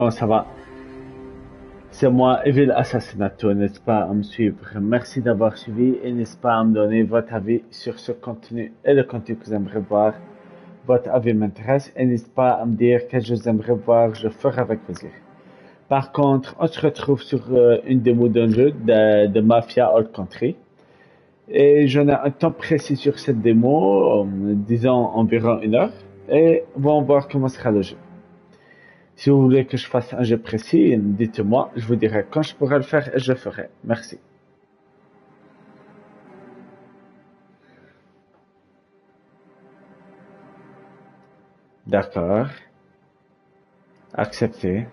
Bon, ça va. C'est moi, Evil Assassinato. N'hésitez pas à me suivre. Merci d'avoir suivi et n'hésitez pas à me donner votre avis sur ce contenu et le contenu que vous aimeriez voir. Votre avis m'intéresse et n'hésitez pas à me dire quel jeu vous aimeriez voir. Je ferai avec plaisir. Par contre, on se retrouve sur une démo d'un jeu de Mafia Old Country. Et j'en ai un temps précis sur cette démo, disons environ 1 heure. Et on va voir comment sera le jeu. Si vous voulez que je fasse un jeu précis, dites-moi, je vous dirai quand je pourrai le faire et je le ferai. Merci. D'accord. Accepté.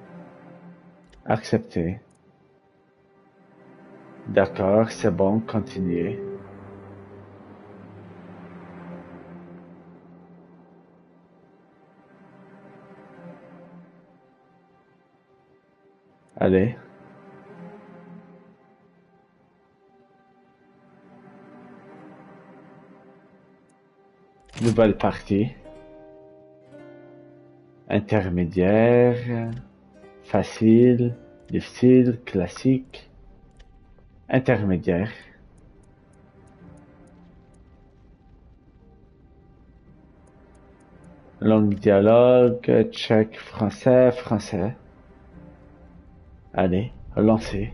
Accepté. D'accord, c'est bon, continuez. Allez. Nouvelle partie. Intermédiaire. Facile. Difficile. Classique. Intermédiaire. Langue dialogue. Tchèque. Français. Français. Allez, lancez.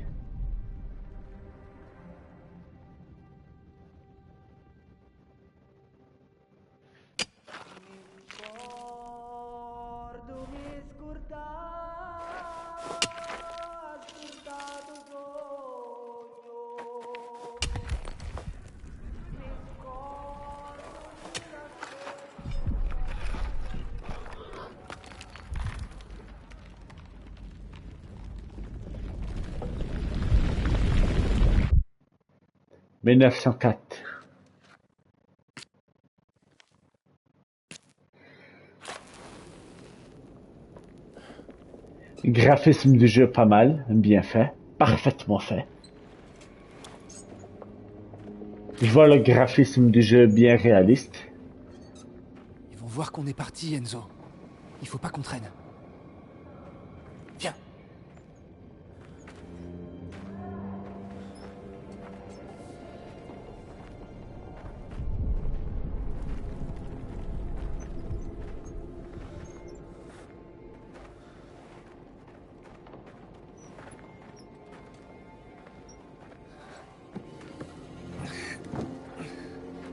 Mille neuf cent quatre. Graphisme du jeu pas mal, bien fait, parfaitement fait. Je vois le graphisme du jeu bien réaliste. Ils vont voir qu'on est parti, Enzo. Il faut pas qu'on traîne. Viens.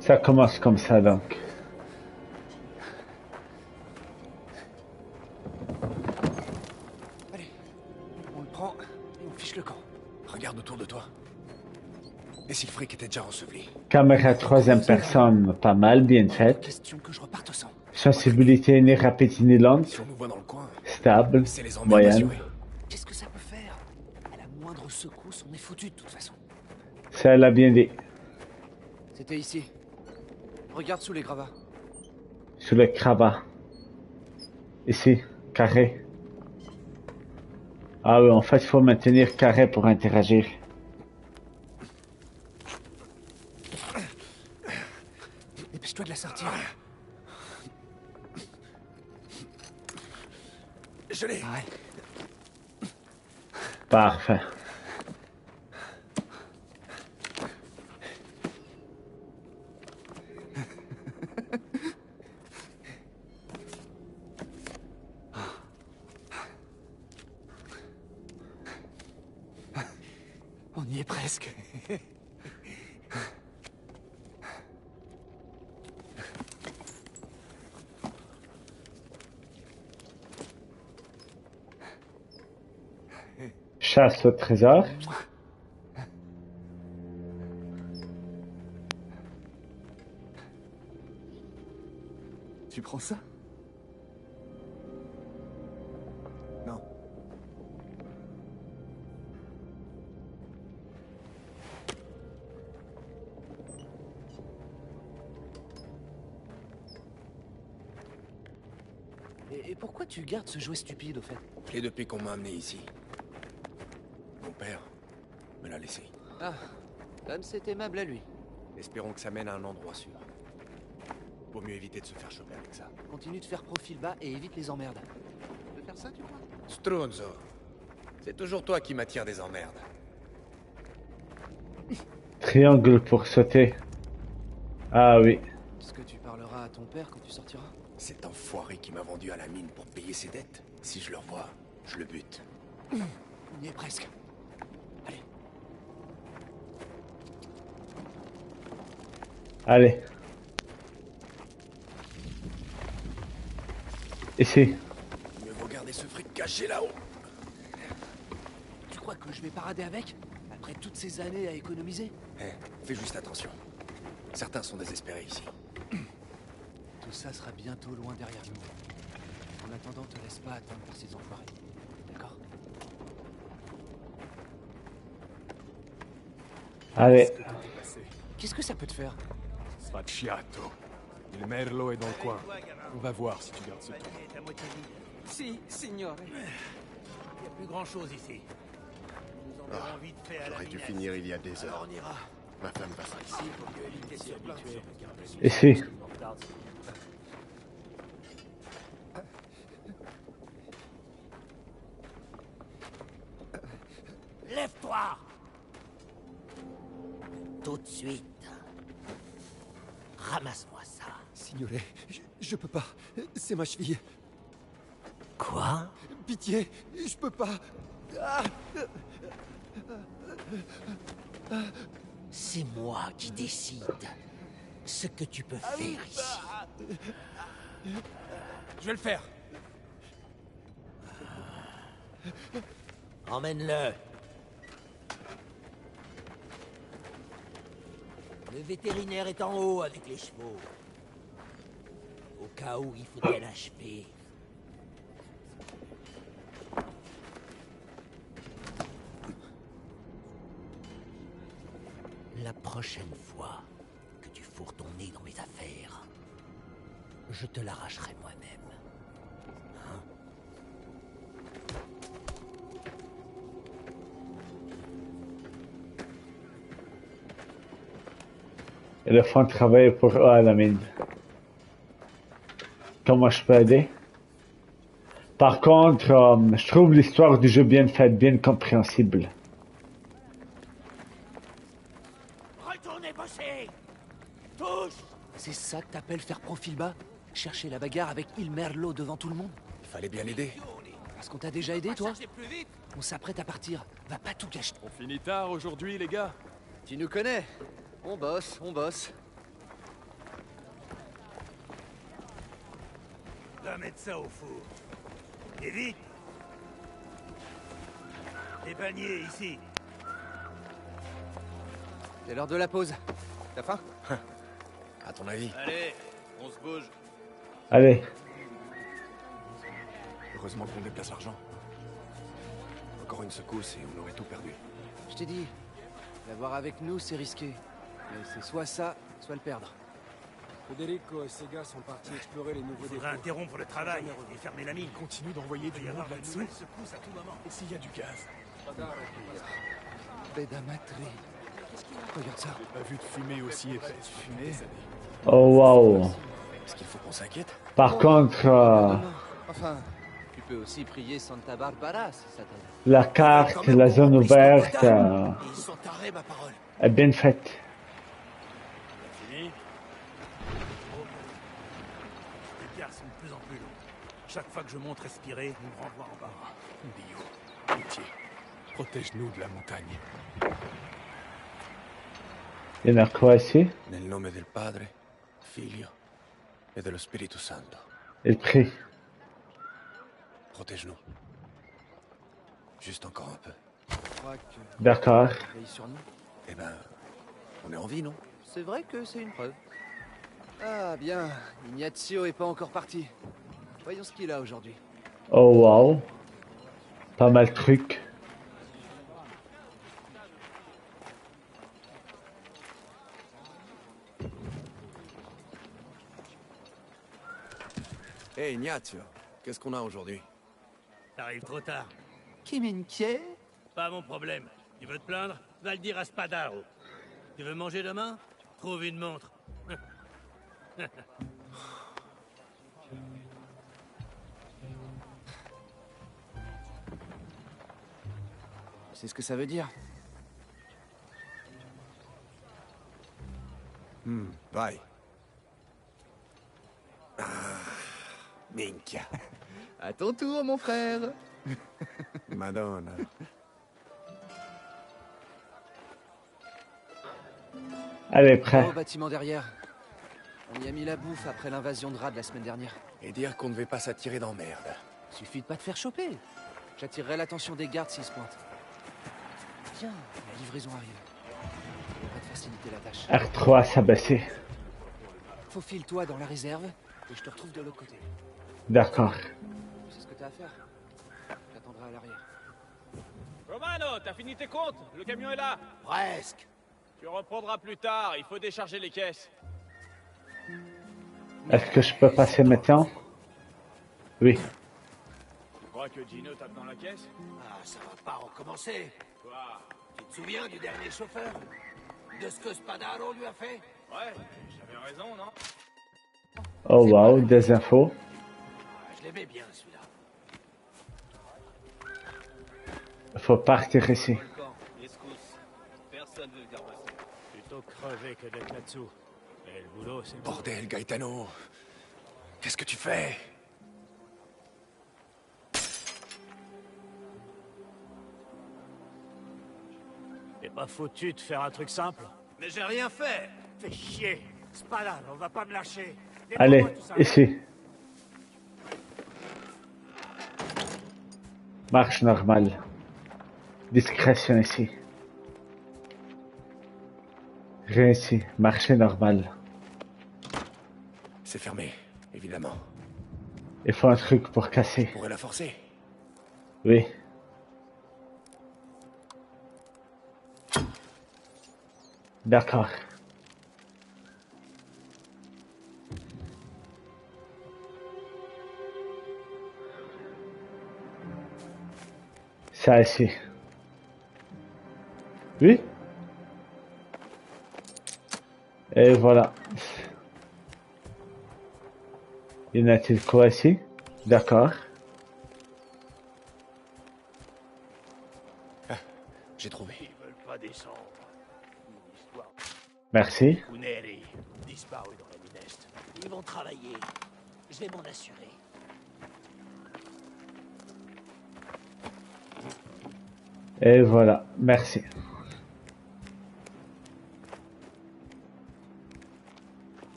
Ça commence comme ça donc. Allez, on le prend et on fiche le camp. Regarde autour de toi. Et si le fric était déjà enseveli? Caméra troisième personne, pas mal, bien faite. Question que je reparte sans. Sensibilité ni rapide ni lente. Si on nous voit dans le coin, Stable, c'est les emmerdes moyenne. assurées. Qu'est-ce que ça peut faire? À la moindre secousse, on est foutu de toute façon. Ça l'a bien dit. C'était ici. Regarde sous les gravats. Sous le cravat. Ici, carré. Ah oui, en fait, il faut maintenir carré pour interagir. Dépêche-toi de la sortir. Je l'ai. Ouais. Parfait. On y est presque. Chasse au trésor. Tu prends ça? Non. Et pourquoi tu gardes ce jouet stupide, au fait? Je l'ai depuis qu'on m'a amené ici. Mon père me l'a laissé. Ah, comme c'est aimable à lui. Espérons que ça mène à un endroit sûr. Vaut mieux éviter de se faire choper avec ça. Continue de faire profil bas et évite les emmerdes. Tu peux faire ça, tu crois? Strunzo. C'est toujours toi qui m'attires des emmerdes. Triangle pour sauter. Ah oui. Est-ce que tu parleras à ton père quand tu sortiras? Cet enfoiré qui m'a vendu à la mine pour payer ses dettes. Si je le revois, je le bute. On y est presque. Allez. Allez. Ici. Mieux vaut garder ce fric caché là-haut. Tu crois que je vais parader avec? Après toutes ces années à économiser? Fais juste attention. Certains sont désespérés ici. Tout ça sera bientôt loin derrière nous. En attendant, te laisse pas atteindre par ces enfoirés. D'accord? Allez. Qu'est-ce que ça peut te faire? Sfacciato. Il merlo est dans le coin. On va voir si tu gardes ce ton. Si, signore. Il n'y a plus grand-chose ici. Nous en avons vite fait à la J'aurais dû minace. finir il y a des heures. On ira. Ma femme va s'en ici. Il faut mieux éviter de s'y habituer. Ici. Lève-toi! Tout de suite. Ramasse-moi ça. Signore, je peux pas. C'est ma cheville. Quoi? Pitié, je peux pas. Ah, C'est moi qui décide ce que tu peux faire ici. je vais le faire. Emmène-le. Le vétérinaire est en haut avec les chevaux. Au cas où il faudrait l'achever. La prochaine fois que tu fourres ton nez dans mes affaires, je te l'arracherai moi-même. Et le fond travaille pour eux à la mine. Comment je peux aider? Par contre, je trouve l'histoire du jeu bien faite, bien compréhensible. Retournez bosser! Tous! C'est ça que t'appelles faire profil bas? Chercher la bagarre avec Il Merlo devant tout le monde? Il fallait bien l'aider. Parce qu'on t'a déjà aidé, toi? plus vite! On s'apprête à partir. Va pas tout gâcher. On finit tard aujourd'hui, les gars. Tu nous connais. On bosse, on bosse. Va mettre ça au four. Et vite! Les paniers ici. C'est l'heure de la pause. T'as faim? À ton avis? Allez, on se bouge. Allez. Heureusement qu'on déplace l'argent. Encore une secousse et on aurait tout perdu. Je t'ai dit, l'avoir avec nous, c'est risqué. Mais c'est soit ça, soit le perdre. Federico et ses gars sont partis explorer les nouveaux Il faudra interrompre le travail et fermer la mine. Continue d'envoyer Il du va y monde avoir de là-dessous. nouvelles secousses à tout moment. Et s'il y a du gaz? Bedamatri. Regarde ça. J'ai pas vu de fumée aussi épaisse. Fumée? Oh waouh. Est-ce qu'il faut qu'on s'inquiète? Par contre, Enfin, tu peux aussi prier Santa Barbara si ça t'aide. la carte, la zone ouverte Ils sont tarés, ma parole. est bien faite. Fini? Les pierres sont de plus en plus longues. Chaque fois que je monte respirer, on me renvoie en bas. Dio, pitié. Protège-nous de la montagne. Il y en a quoi ici? Nel nome del Padre, Figlio et dello Spirito Santo. Il prie. Protège-nous. Juste encore un peu. Je crois que D'accord. veille sur nous. Eh ben, on est en vie, non? C'est vrai que c'est une preuve. Ah bien, Ignazio est pas encore parti. Voyons ce qu'il a aujourd'hui. Oh waouh. Pas mal de trucs. Hé, Ignazio, qu'est-ce qu'on a aujourd'hui? T'arrives trop tard. Qui m'inquiète? Pas mon problème. Tu veux te plaindre? Va le dire à Spadaro. Tu veux manger demain? Trouve une montre. sais ce que ça veut dire? Vai. Minchia. À ton tour, mon frère. Madonna. Allez, Au prêt. bâtiment derrière. On y a mis la bouffe après l'invasion de rats de la semaine dernière. Et dire qu'on ne devait pas s'attirer d'emmerde. Suffit de pas te faire choper. J'attirerai l'attention des gardes s'ils se pointent. Tiens, la livraison arrive. Ça devrait te faciliter la tâche. R3 s'abaisser. Faufile-toi dans la réserve et je te retrouve de l'autre côté. D'accord. Tu sais ce que t'as à faire? J'attendrai à l'arrière. Romano, t'as fini tes comptes? Le camion est là. Presque. Tu reprendras plus tard, il faut décharger les caisses. Est-ce que je peux passer maintenant? Oui. Tu crois que Gino tape dans la caisse? Ah, ça va pas recommencer. Quoi? Tu te souviens du dernier chauffeur? De ce que Spadaro lui a fait? Ouais, j'avais raison, non? Oh wow, des infos. Ah, je l'aimais bien, celui-là. Faut partir ici. Personne veut dire passer. Plutôt crever que d'être là-dessous. Et le boulot, c'est... Bordel, Gaetano. Qu'est-ce que tu fais? T'es pas foutu de faire un truc simple? Mais j'ai rien fait. Fais chier. C'est pas là, on va pas me lâcher. Allez, ici. Marche normale. Discrétion ici. Rien ici. Marcher normal. C'est fermé, évidemment. Il faut un truc pour casser. On pourrait la forcer. Oui. D'accord. Ça ici. Oui. Et voilà. Y en a-t-il quoi ici? D'accord. J'ai trouvé. Ils veulent pas descendre. Une histoire. Merci. Kuneri, disparu dans la mine Est. Ils vont travailler. Je vais m'en assurer. Et voilà. Merci.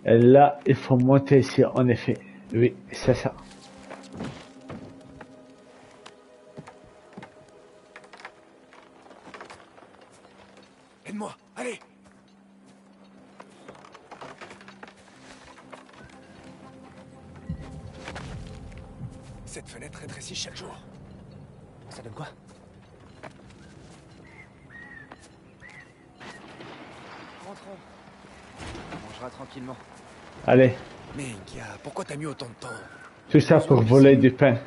Et là, il faut monter ici, en effet. Oui, c'est ça. Aide-moi, allez. Cette fenêtre rétrécit chaque jour. Ça donne quoi? Rentrons. On mangera tranquillement. Allez. Minchia, pourquoi t'as mis autant de temps? Tout ça pour voler du pain.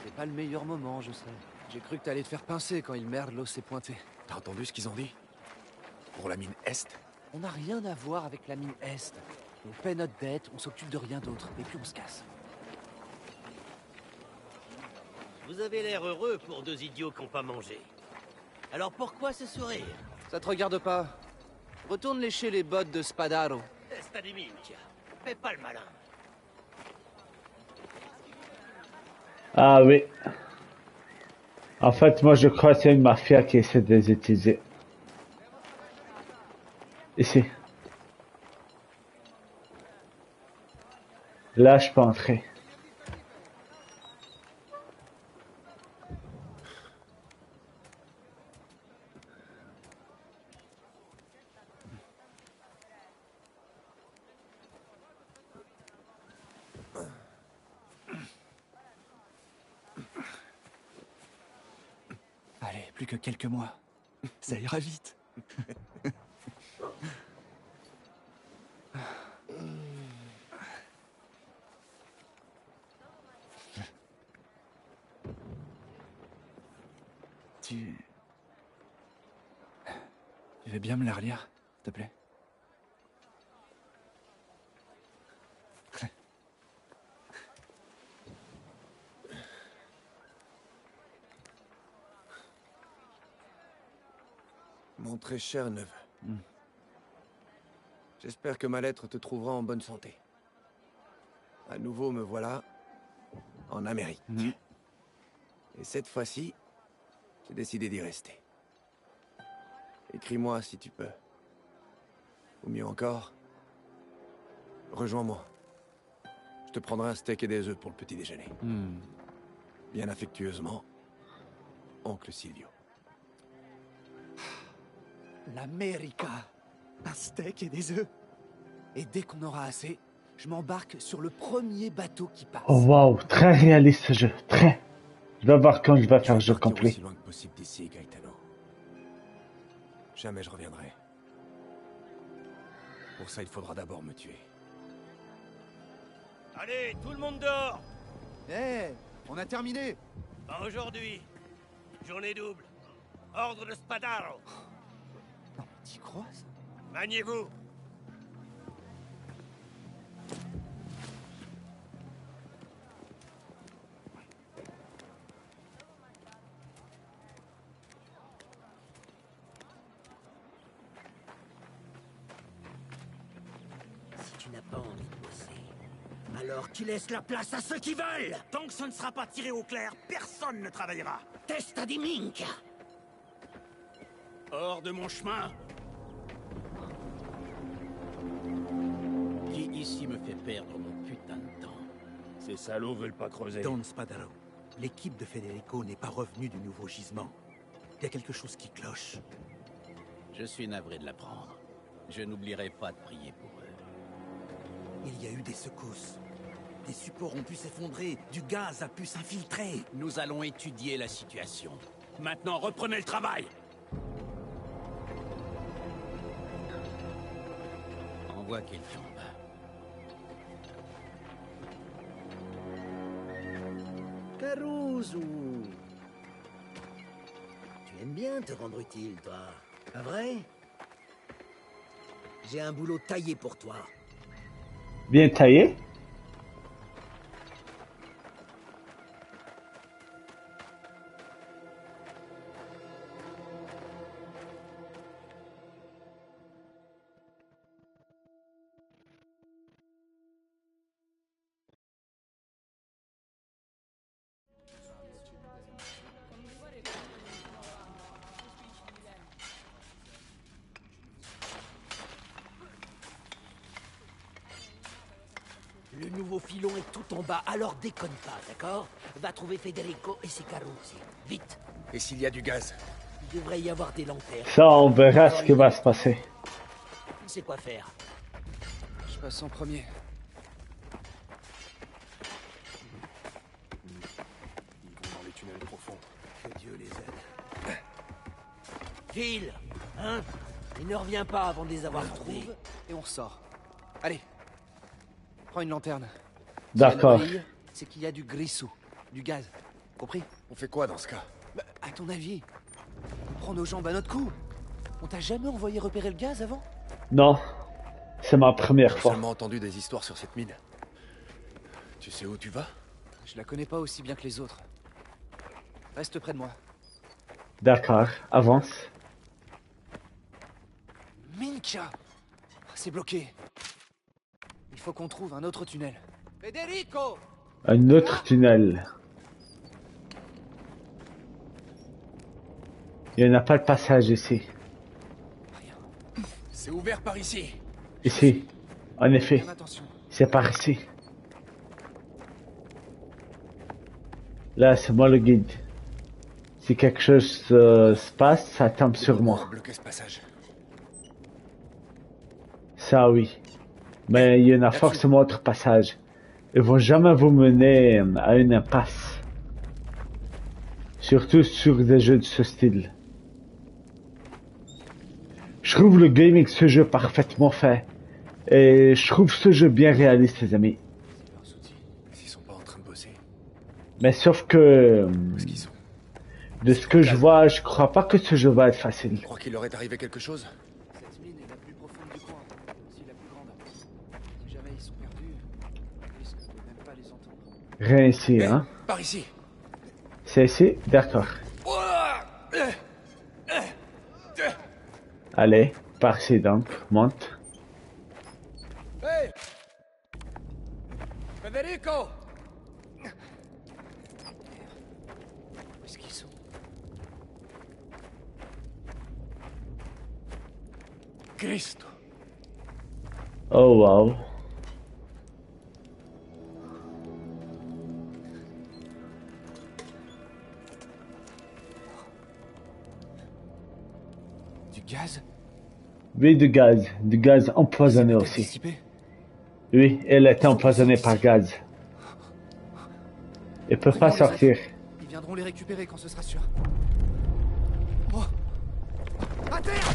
C'est pas le meilleur moment, je sais. J'ai cru que t'allais te faire pincer quand il merde l'eau s'est pointé. T'as entendu ce qu'ils ont dit? Pour la mine Est? On n'a rien à voir avec la mine Est. On paie notre dette, on s'occupe de rien d'autre, et puis on se casse. Vous avez l'air heureux pour deux idiots qui n'ont pas mangé. Alors pourquoi ce sourire? Ça te regarde pas. Retourne lécher les bottes de Spadaro. Testa di minchia. Fais pas le malin. Ah oui. En fait, moi je crois que c'est une mafia qui essaie de les utiliser. Ici. Là, je peux entrer. Allez, plus que quelques mois. Ça ira vite. Tu... Tu veux bien me la relire, s'il te plaît? Mon très cher neveu. J'espère que ma lettre te trouvera en bonne santé. À nouveau, me voilà en Amérique. Et cette fois-ci, j'ai décidé d'y rester. Écris-moi si tu peux. Ou mieux encore, rejoins-moi. Je te prendrai un steak et des œufs pour le petit déjeuner. Bien affectueusement, Oncle Silvio. L'América. Un steak et des œufs. Et dès qu'on aura assez, je m'embarque sur le premier bateau qui passe. Oh waouh, très réaliste ce jeu, très. Je vais voir quand je vais faire le jeu Partir complet. aussi loin que possible d'ici, Gaetano. Jamais je reviendrai. Pour ça, il faudra d'abord me tuer. Allez, tout le monde dehors! On a terminé. Pas aujourd'hui. Journée double. Ordre de Spadaro. Non, t'y crois, ça? Maniez-vous. Si tu n'as pas envie de bosser, alors tu laisses la place à ceux qui veulent. Tant que ce ne sera pas tiré au clair, personne ne travaillera. Testa di minchia. Hors de mon chemin. Qui ici me fait perdre mon putain de temps? Ces salauds veulent pas creuser. Don Spadaro, l'équipe de Federico n'est pas revenue du nouveau gisement. Il y a quelque chose qui cloche. Je suis navré de l'apprendre. Je n'oublierai pas de prier pour eux. Il y a eu des secousses. Des supports ont pu s'effondrer, du gaz a pu s'infiltrer. Nous allons étudier la situation. Maintenant, reprenez le travail. Envoie qu'il tombe. Caruso. Tu aimes bien te rendre utile, toi. Pas vrai? J'ai un boulot taillé pour toi. Bien taillé. Le nouveau filon est tout en bas, alors déconne pas, d'accord? Va trouver Federico et ses carrozzi. Vite. Et s'il y a du gaz? Il devrait y avoir des lanternes. Ça, on verra ce qui va se passer. Tu sais quoi faire. Je passe en premier. Ils vont dans les tunnels profonds. Que Dieu les aide. File. Hein? Il ne revient pas avant de les avoir trouvés. Trouve et on ressort. Allez. Prends une lanterne. D'accord. Si elle brille, c'est qu'il y a du grissou, du gaz. Compris? On fait quoi dans ce cas? Bah, à ton avis, on prend nos jambes à notre cou. On t'a jamais envoyé repérer le gaz avant? Non, c'est ma première J'ai fois. seulement entendu des histoires sur cette mine. Tu sais où tu vas? Je la connais pas aussi bien que les autres. Reste près de moi. D'accord, avance. Minchia! C'est bloqué. Il faut qu'on trouve un autre tunnel. Federico! Un autre tunnel. Il n'y en a pas de passage ici. C'est ouvert par ici. Ici, en effet, Bien attention. c'est par ici. Là, c'est moi le guide. Si quelque chose se passe, ça tombe sur On va moi. bloquer ce passage. Ça, oui. Mais il y en a forcément autre passage. Ils vont jamais vous mener à une impasse. Surtout sur des jeux de ce style. Je trouve le gaming de ce jeu parfaitement fait. Et je trouve ce jeu bien réaliste, les amis. Leurs outils. S'ils sont pas en train de bosser. Mais sauf que, Où est-ce qu'ils sont? de ce que je vois, je crois pas que ce jeu va être facile. Tu crois qu'il leur est arrivé quelque chose? Cette mine est la plus profonde du coin, aussi la plus grande. Si jamais ils sont perdus, on risque de même pas les entendre. Rien ici, hein. Par ici. C'est ici? D'accord. Allez, par-ci donc, monte. Hey! Federico! Où est-ce qu'ils sont? Cristo. Oh wow. Du gaz? Oui, du gaz empoisonné Peut-être aussi. dissipé? Oui, elle était empoisonnée par gaz. Elle peut pas Prévenons les sortir. autres. Ils viendront les récupérer quand ce sera sûr. Oh! À terre!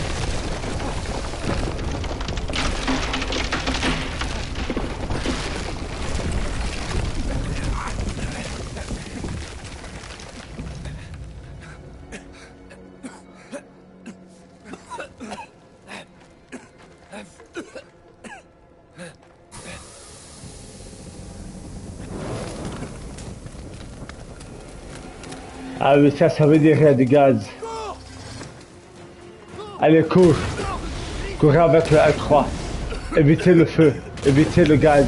Ah oui, ça veut dire qu'il y a du gaz. Allez, cours. Courez avec le L3. Évitez le feu. Évitez le gaz.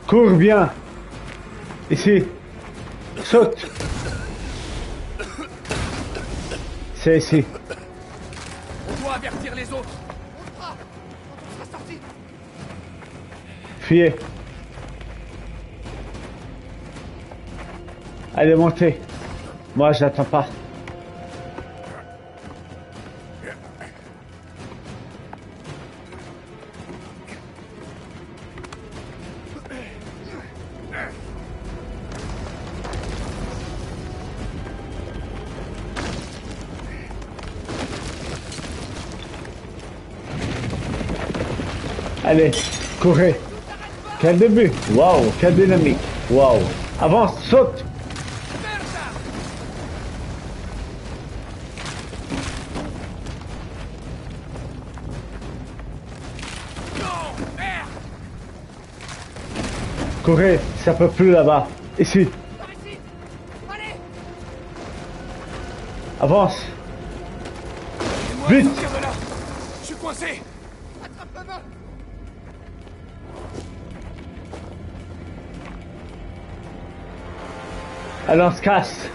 Cours bien. Ici. Saute. C'est ici. On doit avertir les autres. Fuyez. Allez, montez. Moi, j'attends pas. Allez, courez. Quel début. Waouh, quelle dynamique. Waouh. Avance, saute. Courez, ça peut plus là-bas. Ici. Avance. Vite. Sortir de là. Je suis coincé. Allez, on se casse.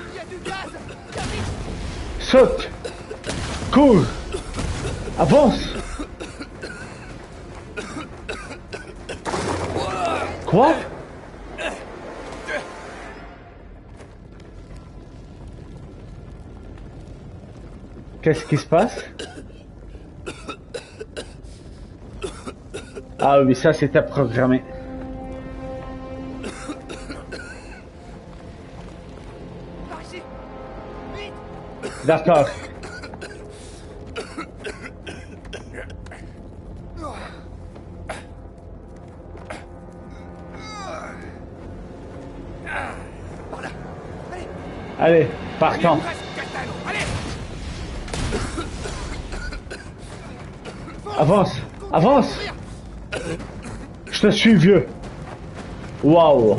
Saute. Cours. Avance. Quoi? Qu'est-ce qui se passe? Ah oui, ça c'était programmé. D'accord. Allez, partons. Avance, avance. Je te suis, vieux. Waouh.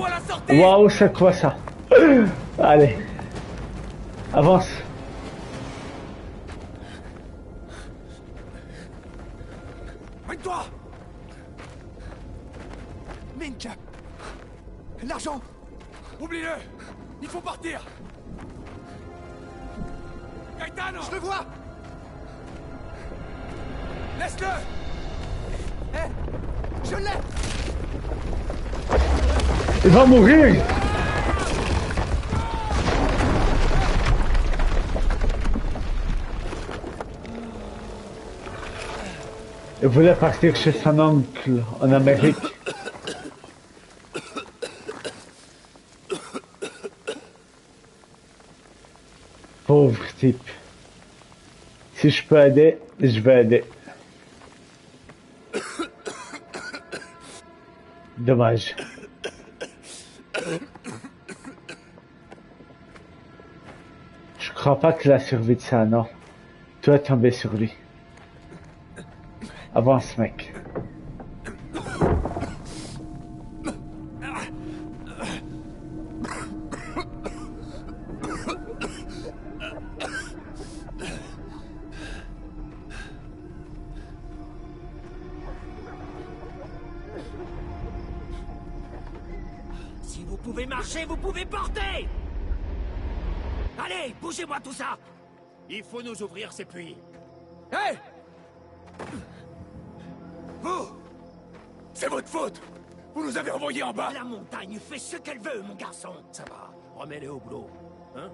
Waouh, c'est quoi ça? Allez. Avance. Arrête-toi. Minka! L'argent! Oublie-le. Il faut partir. Gaetano. Je le vois! Laisse-le. Je l'ai! Il va mourir. Il voulait partir chez son oncle en Amérique. Pauvre type. Si je peux aider, je vais aider. Dommage. Je crois pas qu'il a survécu de ça, non. Tu es tombé sur lui. Avance, mec. marcher, vous pouvez porter. Allez, bougez-moi tout ça. Il faut nous ouvrir ces puits. Hé! Vous! C'est votre faute! Vous nous avez envoyés en bas! La montagne fait ce qu'elle veut, mon garçon. Ça va, remets-les au boulot. Hein?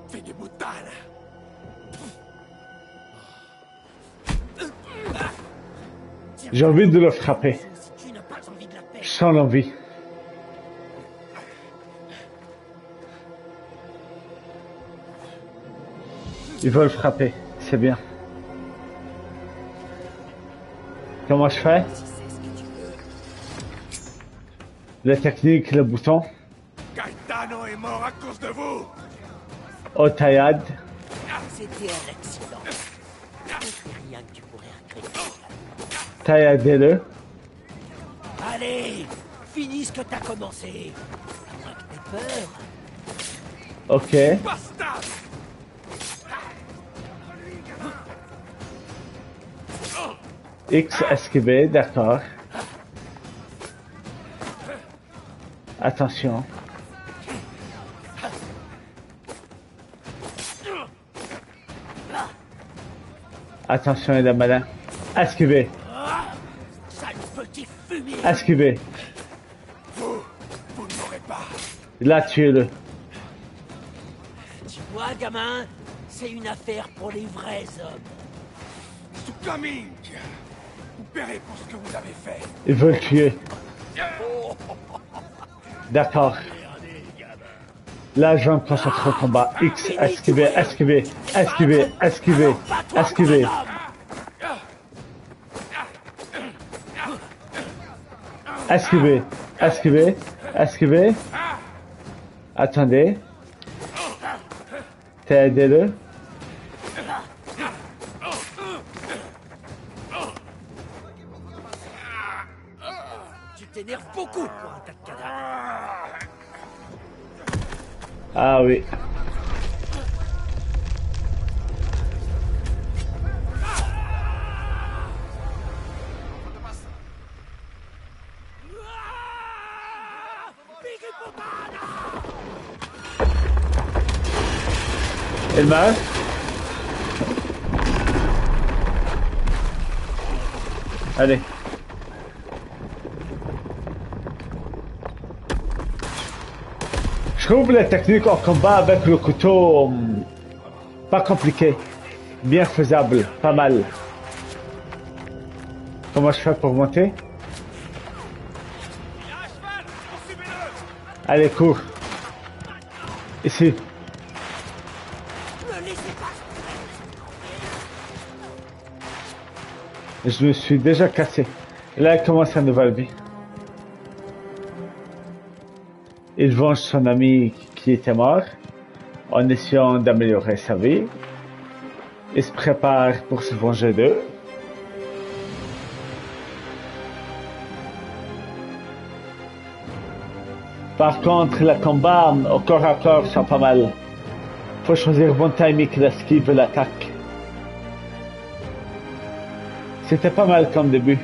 Fais des boutades! J'ai envie de le frapper. Si tu n'as pas envie de la paix. Je sens l'envie. Ils veulent frapper, c'est bien. Comment je fais? La technique, le bouton. Gaetano est mort à cause de vous! Au taillade. C'était un accident. C'est rien que tu pourrais regretter. Tailladez-le. Allez, finis ce que t'as commencé. À moins que t'aies peur. Ok. Bastard! X esquiver, d'accord. Attention. Attention, il est malin. Esquiver. Sale petit fumier. Esquiver. Vous ne m'aurez pas! Là, tuez-le. Tu vois, gamin, c'est une affaire pour les vrais hommes. Sukaming! Vous paierez pour ce que vous avez fait! Ils veulent tuer. D'accord. Là, je vais me concentrer au combat. X, esquiver, esquiver, esquiver, esquiver, esquiver. Esquiver, esquiver, esquiver. Attendez. Aidez-le. Tu t'énerves beaucoup pour un tas de cadavres. Ah oui. Il meurt. Allez. Je trouve la technique en combat avec le couteau pas compliqué, bien faisable, pas mal. Comment je fais pour monter? Allez, cours. Ici. Je me suis déjà cassé. Et là, il commence une nouvelle vie. Il venge son ami qui était mort en essayant d'améliorer sa vie. Il se prépare pour se venger d'eux. Par contre, le combat au corps à corps sont pas mal. Faut choisir bon timing, l'esquive et l'attaque. C'était pas mal comme début.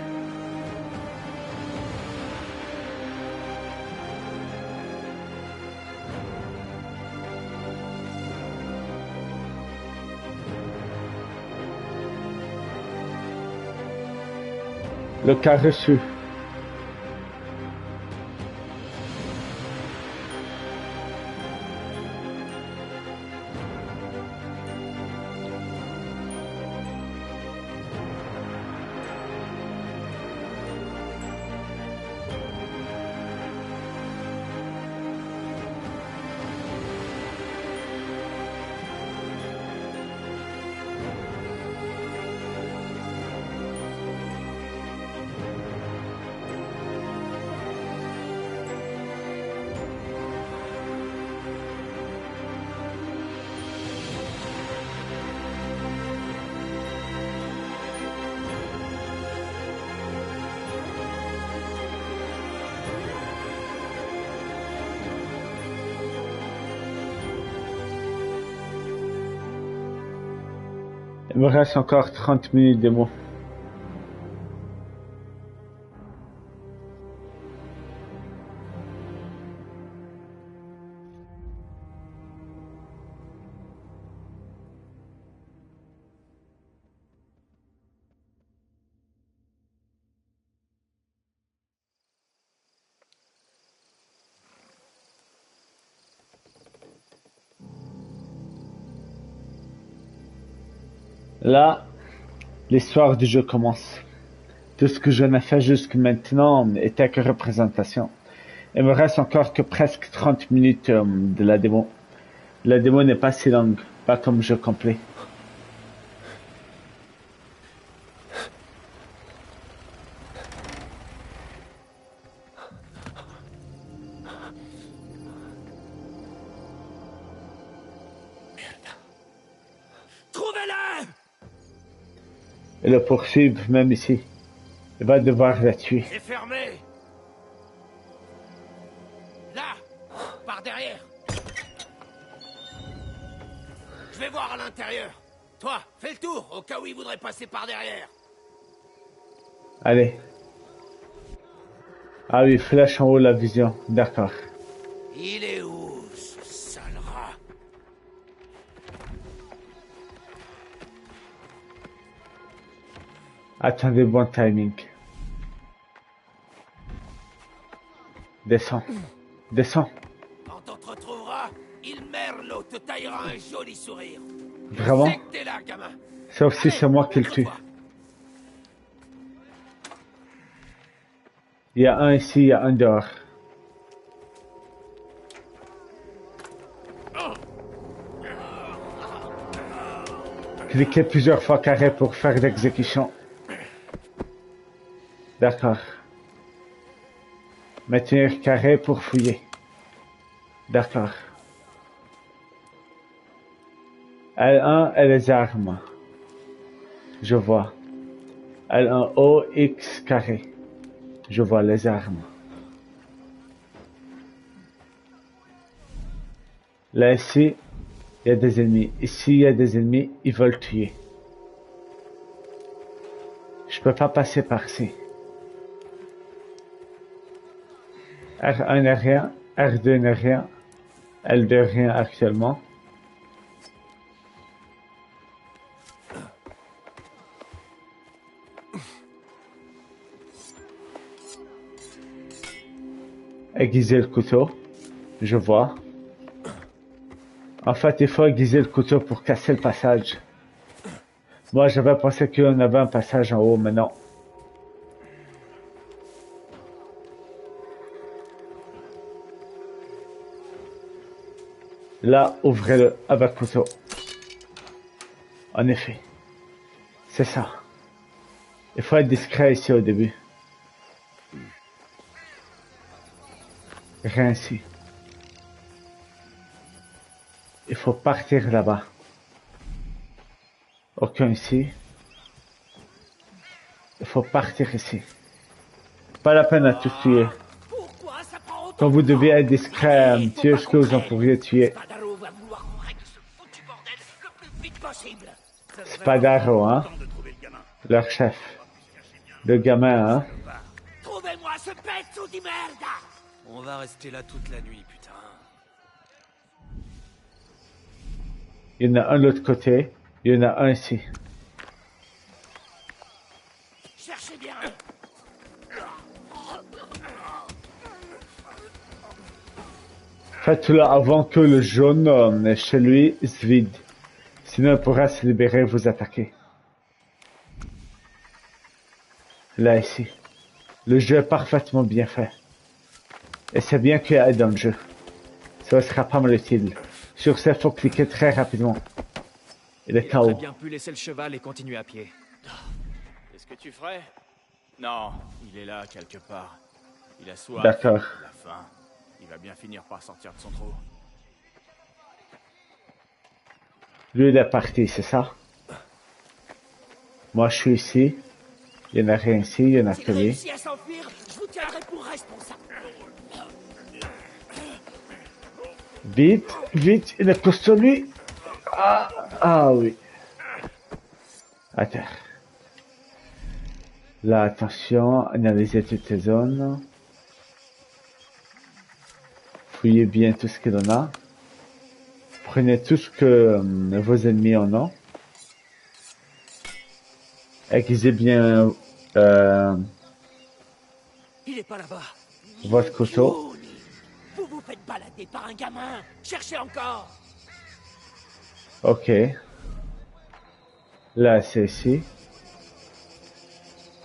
Le cas reçu. Il me reste encore 30 minutes de mots. Là, l'histoire du jeu commence. Tout ce que je n'ai fait jusque maintenant était que représentation. Il me reste encore que presque 30 minutes de la démo. La démo n'est pas si longue, pas comme jeu complet. Trouvez-le! Et le poursuivre même ici. Il va devoir la tuer. C'est fermé! Là! Par derrière! Je vais voir à l'intérieur. Toi, fais le tour, au cas où il voudrait passer par derrière. Allez. Ah oui, flèche en haut la vision. D'accord. Il est où, ce sale rat? Attendez, bon timing. Descends. Descends. Quand on te retrouvera, il merlot te taillera un joli sourire. Vraiment? Je sais que t'es là, gamin. Sauf si Allez, c'est moi qui le tue. montre-toi. Il y a un ici, il y a un dehors. Cliquez plusieurs fois carré pour faire l'exécution. D'accord. Maintenir carré pour fouiller. D'accord. L1 et les armes. Je vois. L1 O, X carré. Je vois les armes. Là, ici, il y a des ennemis. Ici, il y a des ennemis. Ils veulent tuer. Je peux pas passer par-ci. R1 n'est rien. R2 n'est rien. L2 rien actuellement. Aiguiser le couteau. Je vois. En fait, il faut aiguiser le couteau pour casser le passage. Moi, j'avais pensé qu'on avait un passage en haut, mais non. Là, ouvrez-le avec couteau. En effet. C'est ça. Il faut être discret ici au début. Rien ici. Il faut partir là-bas. Aucun ici. Il faut partir ici. Pas la peine à tout tuer. Pourquoi ça prend autant Quand vous de temps? devez être discret, tuer ce que vous en pourriez tuer. Spadaro va vouloir qu'on règle ce foutu bordel le plus vite possible. Spadaro, hein? Leur chef. Le gamin, hein? Trouvez-moi ce pezzo di merda! On va rester là toute la nuit, putain. Il y en a un de l'autre côté. Il y en a un ici. Cherchez bien! Faites-le avant que le jaune chez lui se vide. Sinon, il pourra se libérer et vous attaquer. Là, ici. Le jeu est parfaitement bien fait. Et c'est bien qu'il y ait dans le jeu. Ça sera pas mal utile. Sur ce, il faut cliquer très rapidement. Il est Il aurait KO. bien pu laisser le cheval et continuer à pied. Qu'est-ce que tu ferais? Non, il est là quelque part. Il a soif. D'accord. Il a faim. Il va bien finir par sortir de son trou. Lui, il est parti, c'est ça? Moi, je suis ici. Il n'y en a rien ici, il y en a que S'il lui. réussit à s'enfuir, je vous tiendrai pour responsable. Vite, vite, il est costaud lui. Ah oui. À terre. Là, attention, analysez toutes les zones. Fouillez bien tout ce qu'il en a. Prenez tout ce que vos ennemis en ont. Aiguisez bien Il est pas là-bas. votre couteau. Johnny, vous vous faites balader par un gamin. Cherchez encore. Ok. Là, c'est ici.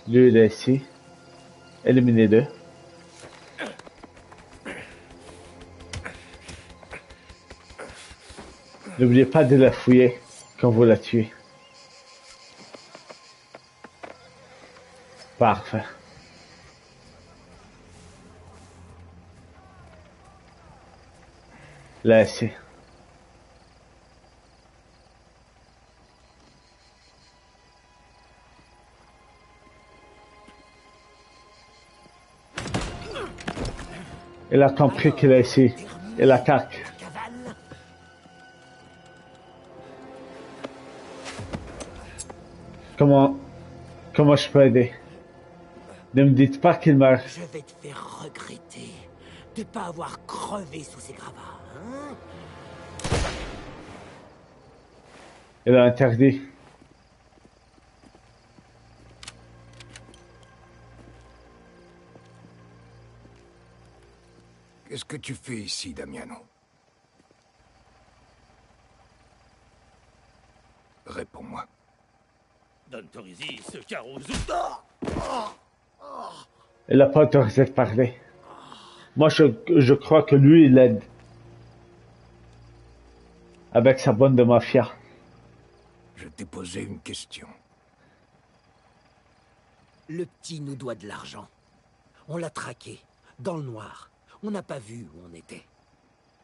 Lui, il est ici. Éliminez deux. N'oubliez pas de la fouiller quand vous la tuez. Parfait. Là, ici. Il a compris qu'il est ici. Il attaque. Comment je peux aider? Ne me dites pas qu'il meurt. Je vais te faire regretter de pas avoir crevé sous ces gravats, hein? Il a interdit. Qu'est-ce que tu fais ici, Damiano? Réponds-moi. Don Torisi, ce Caruso. Il n'a pas autorisé de parler. Moi, je crois que lui, il aide. Avec sa bande de mafia. Je t'ai posé une question. Le petit nous doit de l'argent. On l'a traqué, dans le noir. On n'a pas vu où on était.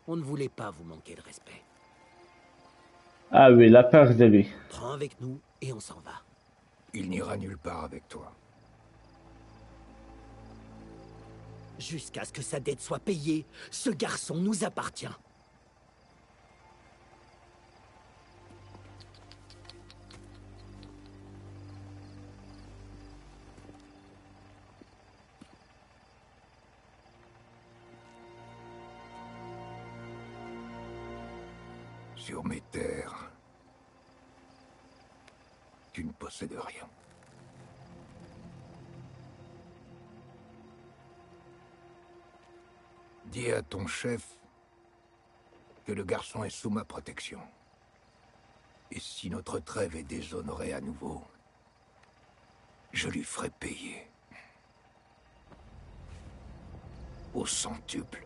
On ne voulait pas vous manquer de respect. Ah oui, la peur de lui. Prends avec nous et on s'en va. Il n'ira nulle part avec toi. Jusqu'à ce que sa dette soit payée, ce garçon nous appartient. Sur mes terres, tu ne possèdes rien. Dis à ton chef que le garçon est sous ma protection. Et si notre trêve est déshonorée à nouveau, je lui ferai payer. Au centuple.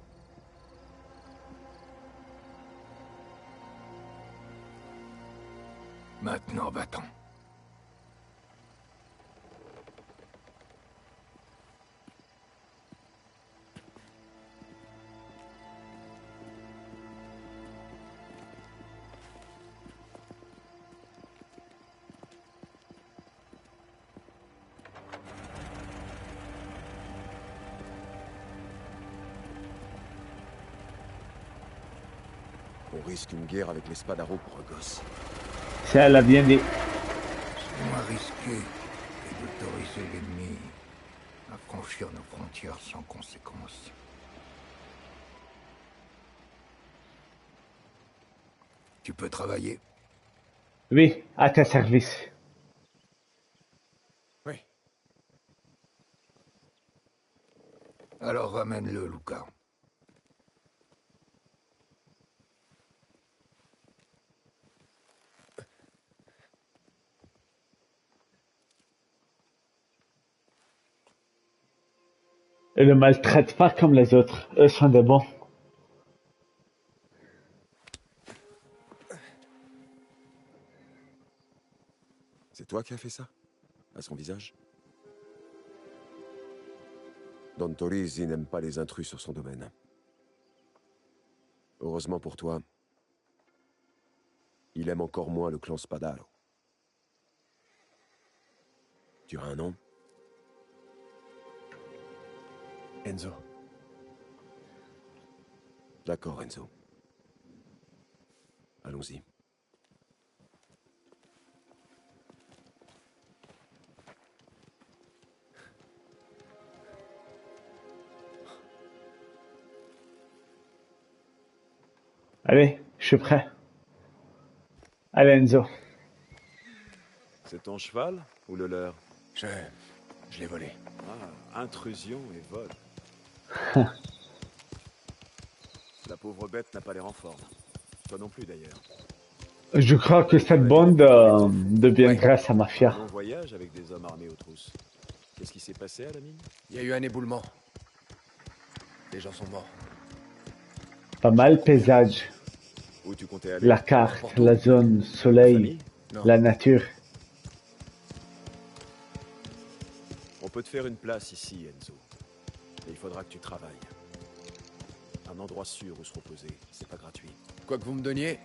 Maintenant, va-t'en. On risque une guerre avec les Spadaro pour un gosse. Ça, elle a bien dit. C'est moins risqué que d'autoriser l'ennemi à franchir nos frontières sans conséquence. Tu peux travailler? Oui, à ta service. Oui. Alors ramène-le, Luca. Et le maltraite pas comme les autres. Eux sont des bons. C'est toi qui as fait ça? À son visage? Don Torisi n'aime pas les intrus sur son domaine. Heureusement pour toi, il aime encore moins le clan Spadaro. Tu as un nom? Enzo. D'accord, Enzo. Allons-y. Allez, je suis prêt. Allez, Enzo. C'est ton cheval ou le leur? Je l'ai volé. Ah, intrusion et vol. La pauvre bête n'a pas l'air en forme. Toi non plus d'ailleurs. Je crois que cette bande deviendra sa mafia. Long voyage avec des hommes armés aux trousses. Qu'est-ce qui s'est passé à la mine? Il y a eu un éboulement. Les gens sont morts. Pas mal paysage. Où tu comptais aller? La carte, la zone, soleil, Non. la nature. On peut te faire une place ici, Enzo. Mais il faudra que tu travailles. Un endroit sûr où se reposer, c'est pas gratuit. Quoi que vous me donniez,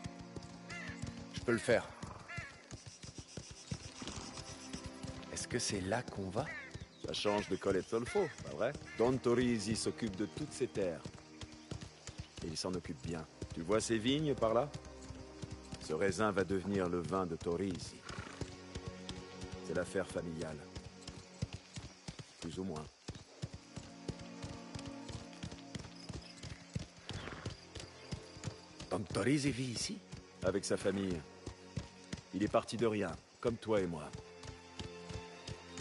je peux le faire. Est-ce que c'est là qu'on va? Ça change de Colette Solfo, pas vrai? Don Torisi s'occupe de toutes ces terres. Et il s'en occupe bien. Tu vois ces vignes par là? Ce raisin va devenir le vin de Torisi. C'est l'affaire familiale. Plus ou moins. Don Torisi vit ici? Avec sa famille. Il est parti de rien, comme toi et moi.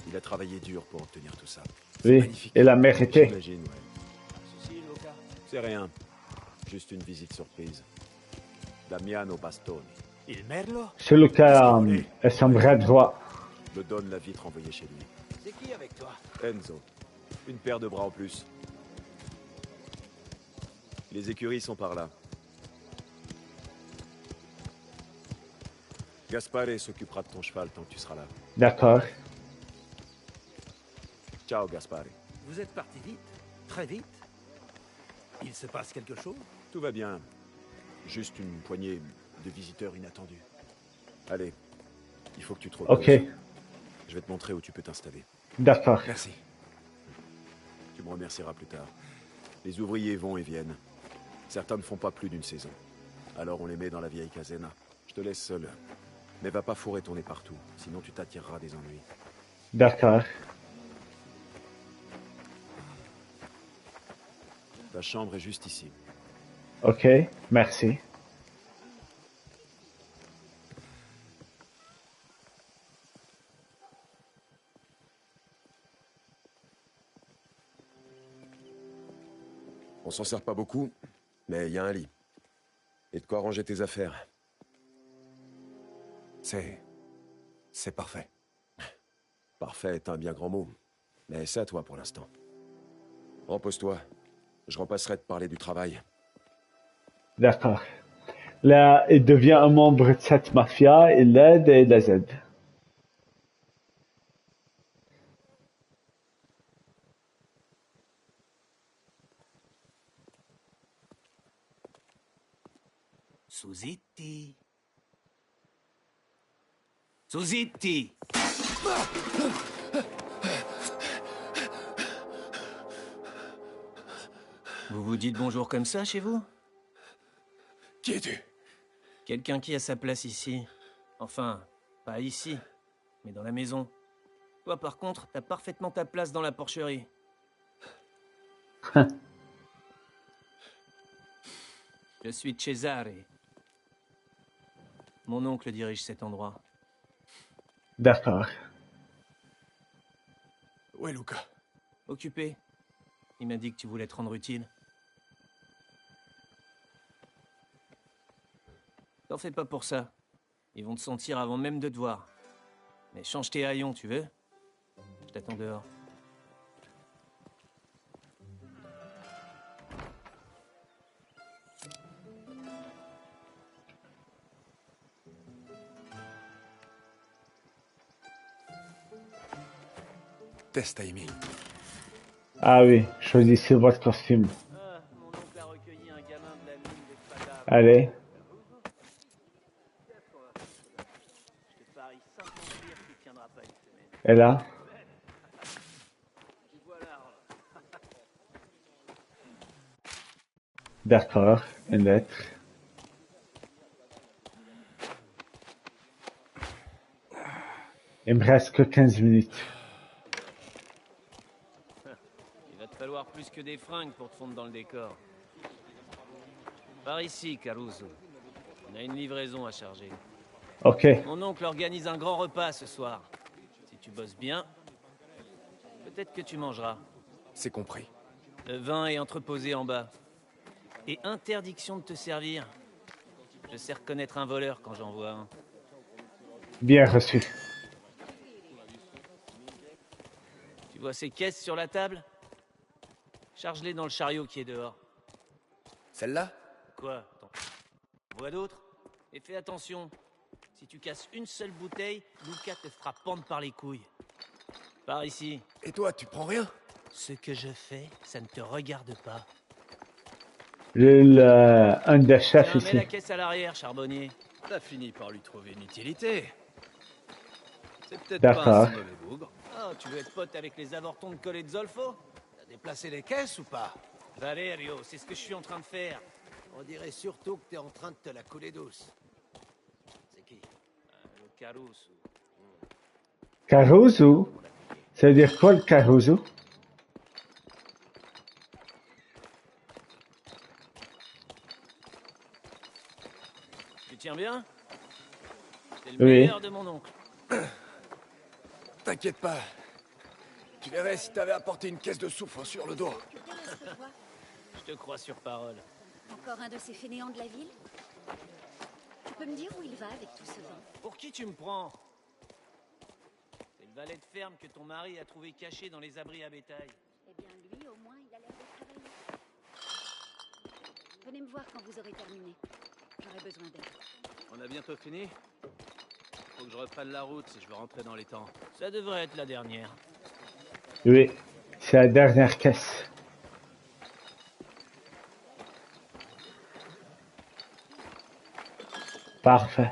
Il a travaillé dur pour obtenir tout ça. Oui, et la mérité. J'imagine, ouais. C'est rien. Juste une visite surprise. Damiano Bastoni. Il Merlo? C'est le cas, est son vrai droit. Le Don l'a vite renvoyé chez lui. C'est qui avec toi? Enzo. Une paire de bras en plus. Les écuries sont par là. Gaspare s'occupera de ton cheval tant que tu seras là. D'accord. Ciao, Gaspare. Vous êtes parti vite, très vite. Il se passe quelque chose? Tout va bien. Juste une poignée de visiteurs inattendus. Allez, il faut que tu te reposes. Ok, Je vais te montrer où tu peux t'installer. d'accord. Merci. Tu me remercieras plus tard. Les ouvriers vont et viennent. Certains ne font pas plus d'une saison. Alors on les met dans la vieille casena. Je te laisse seul. Mais va pas fourrer ton nez partout, sinon tu t'attireras des ennuis. D'accord. Ta chambre est juste ici. Ok, merci. On s'en sert pas beaucoup, mais il y a un lit. Et de quoi ranger tes affaires. C'est parfait. Parfait est un bien grand mot. Mais c'est à toi pour l'instant. Repose-toi. Je repasserai te parler du travail. D'accord. Là, il devient un membre de cette mafia, il l'aide et les aide. Susitti. Susitti. Vous vous dites bonjour comme ça chez vous? Qui es-tu? Quelqu'un qui a sa place ici. Enfin, pas ici, mais dans la maison. Toi, par contre, t'as parfaitement ta place dans la porcherie. Je suis Cesare. Mon oncle dirige cet endroit. D'accord. Où est Luca? Occupé. Il m'a dit que tu voulais te rendre utile. T'en fais pas pour ça. Ils vont te sentir avant même de te voir. Mais change tes haillons, tu veux? Je t'attends dehors. Testa Amy. Ah oui, choisissez votre costume. Mon oncle a recueilli un gamin de la mine d'Espada. Allez. Je te parie 50 livres qu'il tiendra pas une semaine. Et là? D'accord, une lettre. Il me reste que 15 minutes. Il va te falloir plus que des fringues pour te fondre dans le décor. Par ici, Caruso. On a une livraison à charger. Ok. Mon oncle organise un grand repas ce soir. Si tu bosses bien, peut-être que tu mangeras. C'est compris. Le vin est entreposé en bas. Et interdiction de te servir. Je sais reconnaître un voleur quand j'en vois un. Bien reçu. Tu vois ces caisses sur la table? Charge-les dans le chariot qui est dehors. Celle-là? Quoi? T'en vois d'autres? Et fais attention. Si tu casses une seule bouteille, Luca te fera pendre par les couilles. Par ici. Et toi, tu prends rien? Ce que je fais, ça ne te regarde pas. Un des chefs Tiens, mets ici. la caisse à l'arrière, charbonnier. T'as fini par lui trouver une utilité. C'est peut-être pas D'accord. un si mauvais bougre. Oh, tu veux être pote avec les avortons de Colle et de Zolfo? T'as déplacé les caisses ou pas? Valerio, c'est ce que je suis en train de faire. On dirait surtout que t'es en train de te la couler douce. C'est qui? Le Caruso. Caruso? Ça veut dire quoi le Caruso? Tu tiens bien? C'est le Oui. meilleur de mon oncle. T'inquiète pas. Tu verrais si t'avais apporté une caisse de soufre sur le dos. Je te crois sur parole. Encore un de ces fainéants de la ville? Tu peux me dire où il va avec tout ce vent? Pour qui tu me prends? C'est le valet de ferme que ton mari a trouvé caché dans les abris à bétail. Eh bien, lui, au moins, il a l'air de travailler. Venez me voir quand vous aurez terminé. J'aurai besoin d'aide. On a bientôt fini? Faut que je reprenne la route si je veux rentrer dans les temps. Ça devrait être la dernière. Oui, c'est la dernière caisse. Parfait.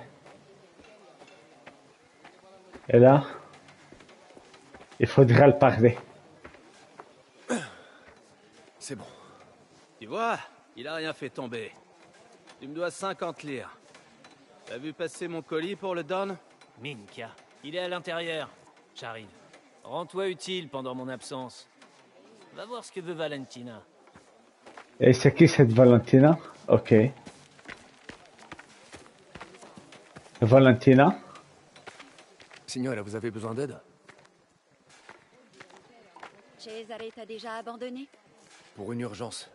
Et là, il faudra le parler. C'est bon. Tu vois, il a rien fait tomber. Tu me dois 50 lire. T'as vu passer mon colis pour le Don? Minka, il est à l'intérieur. J'arrive. Rends-toi utile pendant mon absence. Va voir ce que veut Valentina. Et c'est qui cette Valentina? Ok. Valentina? Signora, vous avez besoin d'aide? Cesare t'a déjà abandonné? Pour une urgence.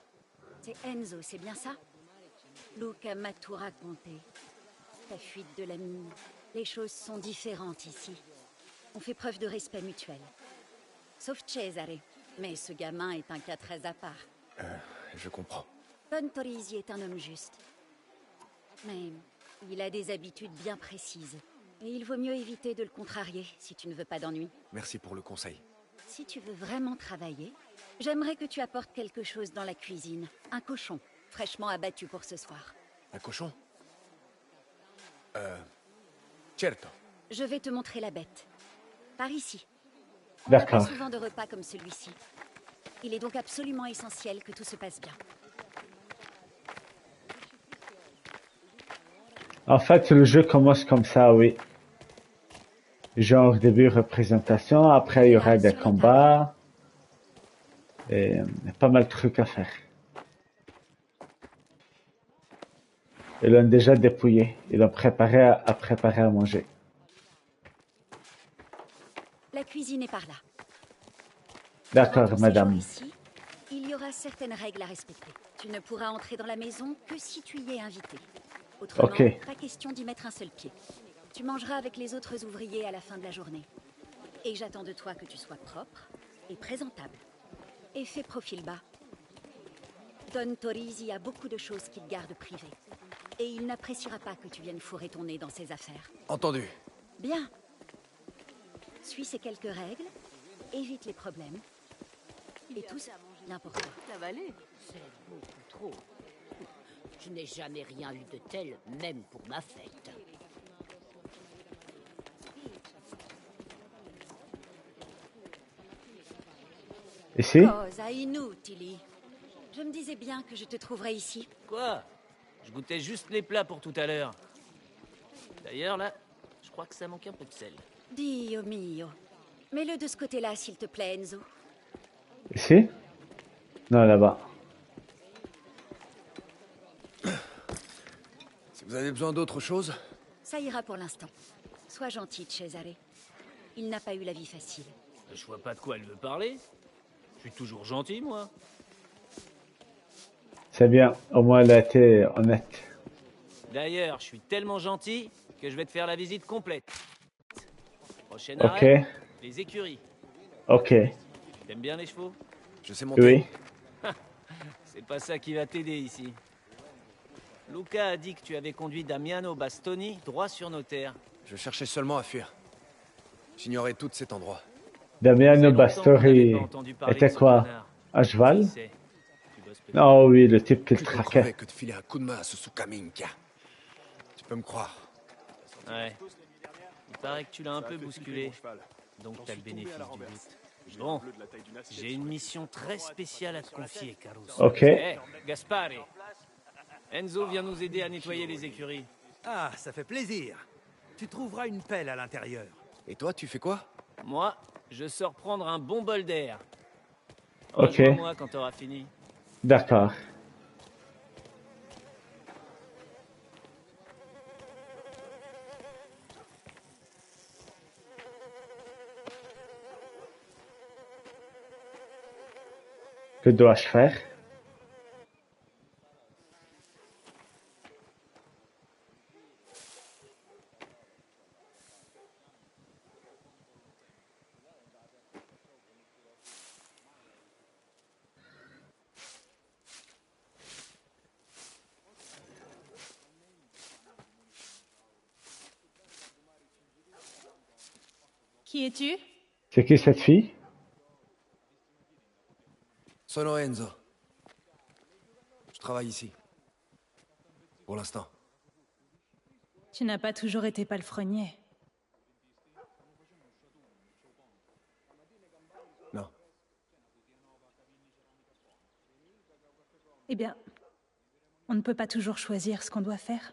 C'est Enzo, c'est bien ça? Luca m'a tout raconté. Ta fuite de la mine. Les choses sont différentes ici. On fait preuve de respect mutuel. Sauf Cesare. Mais ce gamin est un cas très à part. Je comprends. Don Torisi est un homme juste. Mais il a des habitudes bien précises. Et il vaut mieux éviter de le contrarier si tu ne veux pas d'ennui. Merci pour le conseil. Si tu veux vraiment travailler, j'aimerais que tu apportes quelque chose dans la cuisine. Un cochon, fraîchement abattu pour ce soir. Un cochon? Certo. Je vais te montrer la bête. Par ici. On D'accord. n'a pas souvent de repas comme celui-ci. Il est donc absolument essentiel que tout se passe bien. En fait, le jeu commence comme ça, oui. Genre début représentation, après il y aura des combats. Et il y a pas mal de trucs à faire. Ils l'ont déjà dépouillé. Ils l'ont préparé à préparer à manger. La cuisine est par là. D'accord, Durant ton madame. séjour ici, il y aura certaines règles à respecter. Tu ne pourras entrer dans la maison que si tu y es invité. Autrement, Ok. pas question d'y mettre un seul pied. Tu mangeras avec les autres ouvriers à la fin de la journée. Et j'attends de toi que tu sois propre et présentable. Et fais profil bas. Don Torisi a beaucoup de choses qu'il garde privées. Et il n'appréciera pas que tu viennes fourrer ton nez dans ses affaires. Entendu. Bien. Suis ces quelques règles, évite les problèmes. Et tout ça, n'importe quoi. Cavaler, c'est beaucoup trop. Je n'ai jamais rien eu de tel, même pour ma fête. Ici? Cosa inutili. Je me disais bien que je te trouverais ici. Quoi? Je goûtais juste les plats pour tout à l'heure. D'ailleurs, là, je crois que ça manque un peu de sel. Dio mio. Mets-le de ce côté-là, s'il te plaît, Enzo. Ici? Non, là-bas. Si vous avez besoin d'autre chose? Ça ira pour l'instant. Sois gentil, Cesare. Il n'a pas eu la vie facile. Je vois pas de quoi elle veut parler. Je suis toujours gentil, moi. C'est bien. Au moins, elle a été honnête. D'ailleurs, je suis tellement gentil que je vais te faire la visite complète. Prochain Ok. arrêt, les écuries. Ok. T'aimes bien les chevaux? Je sais monter. Oui. C'est pas ça qui va t'aider ici. Luca a dit que tu avais conduit Damiano Bastoni droit sur nos terres. Je cherchais seulement à fuir. J'ignorais tout de cet endroit. Damiano longtemps qu'on Bastori n'avait pas entendu parler était de ce quoi? connard. À cheval? Qui c'est? Tu bosses peut-être. Oh oui, le type qui le Plus traquait. crever que de filer un coup de main à Suzuka Minka. Tu peux me croire. Ouais. Il paraît que tu l'as un peu bousculé. Donc t'as le bénéfice du doute. Bon, j'ai une mission très spéciale à te confier, Caruso. Ok. Hey, Gaspare. Enzo vient nous aider à nettoyer les écuries. Ah, ça fait plaisir. Tu trouveras une pelle à l'intérieur. Et toi, tu fais quoi? Moi, je sors prendre un bon bol d'air. Ok. Rejoins-moi quand t'auras fini. D'accord. Que dois-je faire? Qui es-tu? C'est qui cette fille? Sono Enzo. Je travaille ici. Pour l'instant. Tu n'as pas toujours été palefrenier. Non. Eh bien, on ne peut pas toujours choisir ce qu'on doit faire.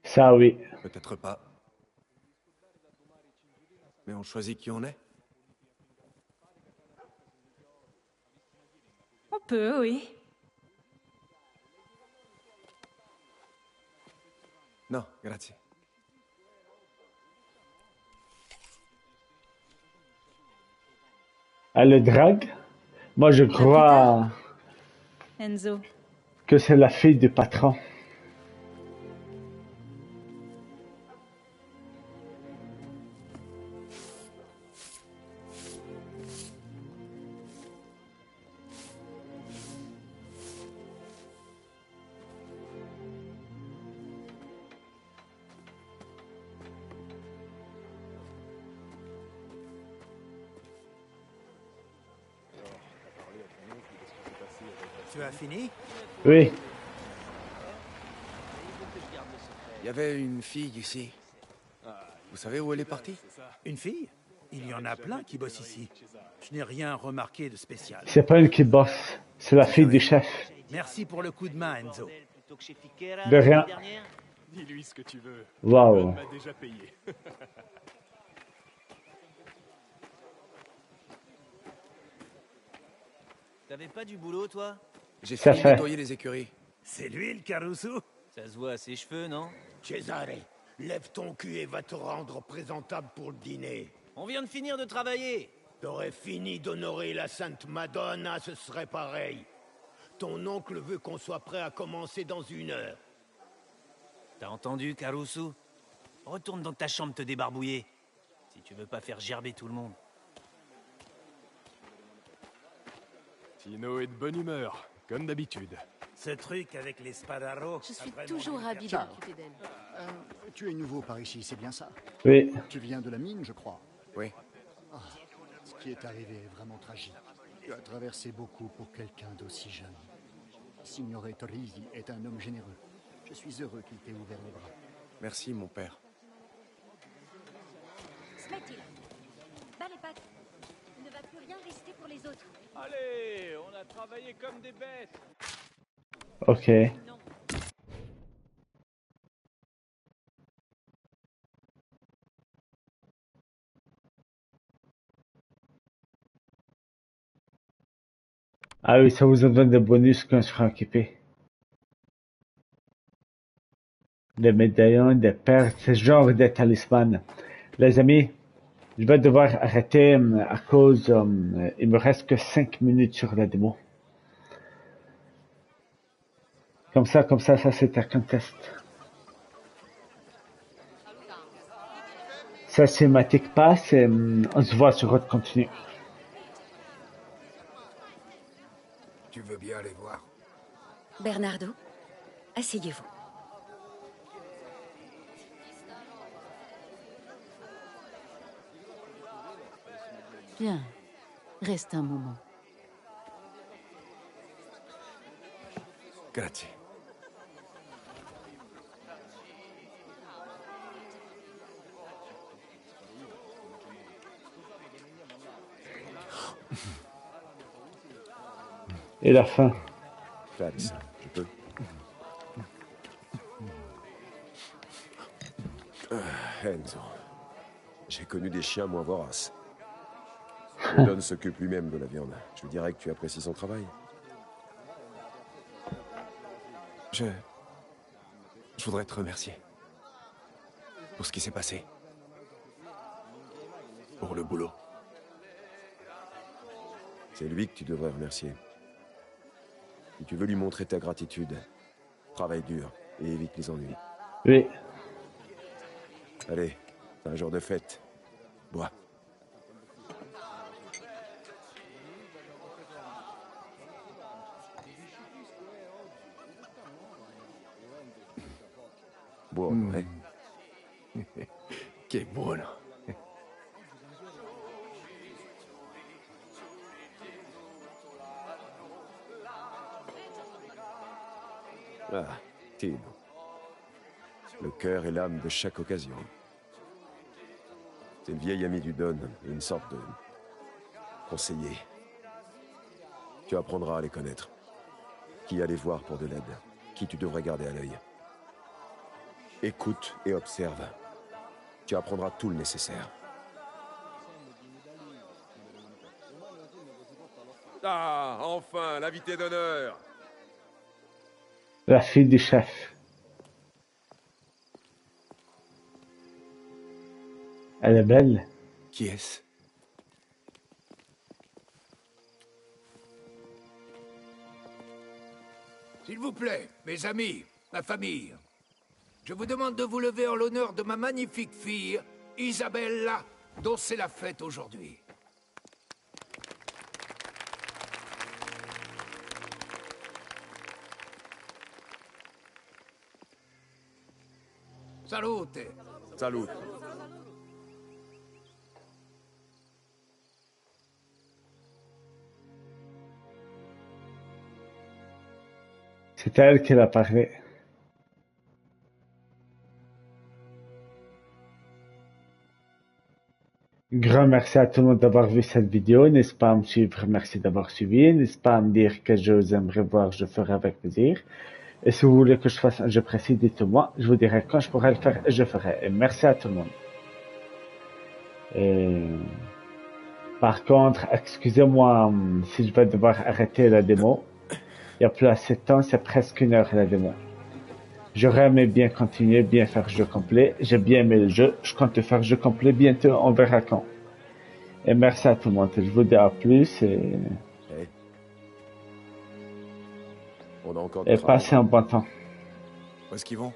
Ça, oui. Peut-être pas. Mais on choisit qui on est. On peut, oui. Non, grazie. Elle le drague? Moi, je crois Enzo, que c'est la fille du patron. Tu as fini? Oui. Il y avait une fille ici. Vous savez où elle est partie? Une fille? Il y en a plein qui bossent ici. Je n'ai rien remarqué de spécial. C'est pas elle qui bosse. C'est la fille du chef. Merci pour le coup de main, Enzo. De rien. Dis-lui ce que tu veux. Waouh. Don m'a déjà payé. T'avais pas du boulot, toi? J'ai Ça fini de fait. nettoyer les écuries. C'est lui le Caruso? Ça se voit à ses cheveux, non? Cesare, lève ton cul et va te rendre présentable pour le dîner. On vient de finir de travailler. T'aurais fini d'honorer la Sainte Madonna, ce serait pareil. Ton oncle veut qu'on soit prêt à commencer dans 1 heure. T'as entendu, Caruso? Retourne dans ta chambre te débarbouiller. Si tu veux pas faire gerber tout le monde. Tino est de bonne humeur, comme d'habitude. Ce truc avec les Spadaro... Je suis toujours ravie de m'occuper d'elle. Tu es nouveau par ici, c'est bien ça? Oui. Tu viens de la mine, je crois. Oui. Ah, ce qui est arrivé est vraiment tragique. Tu as traversé beaucoup pour quelqu'un d'aussi jeune. Signore Torrisi est un homme généreux. Je suis heureux qu'il t'ait ouvert les bras. Merci, mon père. Smettila. Bas les pattes. Il ne va plus rien rester pour les autres. Allez, on a travaillé comme des bêtes. Ok. Ah oui, ça vous en donne des bonus quand je serai équipé. Des médaillons, des perles, ce genre de talisman. Les amis, je vais devoir arrêter à cause, il me reste que 5 minutes sur la démo. Comme ça, ça c'est un contest. Sa cinématique passe et on se voit sur votre contenu. Tu veux bien aller voir? Bernardo, asseyez-vous. Bien. Reste un moment. Grazie. Et la fin. Alice, je peux. Enzo, j'ai connu des chiens moins voraces. Le Don s'occupe lui-même de la viande. Je lui dirais que tu apprécies son travail. Je voudrais te remercier. Pour ce qui s'est passé. Pour le boulot. C'est lui que tu devrais remercier. Si tu veux lui montrer ta gratitude, travaille dur et évite les ennuis. Oui. Allez, c'est un jour de fête. Bois. Buono, eh? Che buono. Ah, Tino. Le cœur et l'âme de chaque occasion. C'est le vieil ami du Don, une sorte de conseiller. Tu apprendras à les connaître. Qui aller voir pour de l'aide, qui tu devrais garder à l'œil. Écoute et observe. Tu apprendras tout le nécessaire. Ah, enfin, l'invité d'honneur. La fille du chef. Elle est belle. Qui est-ce? S'il vous plaît, mes amis, ma famille, je vous demande de vous lever en l'honneur de ma magnifique fille, Isabella, dont c'est la fête aujourd'hui. Salute. Salut. C'est à elle qu'elle a parlé. Grand merci à tout le monde d'avoir vu cette vidéo. N'hésitez pas à me suivre. Merci d'avoir suivi. N'hésitez pas à me dire que je vous aimerais voir. Je ferai avec plaisir. Et si vous voulez que je fasse un jeu précis, dites-moi. Je vous dirai quand je pourrai le faire et je ferai. Et merci à tout le monde. Et... Par contre, excusez-moi si je vais devoir arrêter la démo. Il n'y a plus assez de temps. C'est presque 1 heure la démo. J'aurais aimé bien continuer, bien faire jeu complet. J'ai bien aimé le jeu. Je compte faire jeu complet bientôt. On verra quand. Et merci à tout le monde. Je vous dis à plus et On a encore passez un bon temps. Où est-ce qu'ils vont?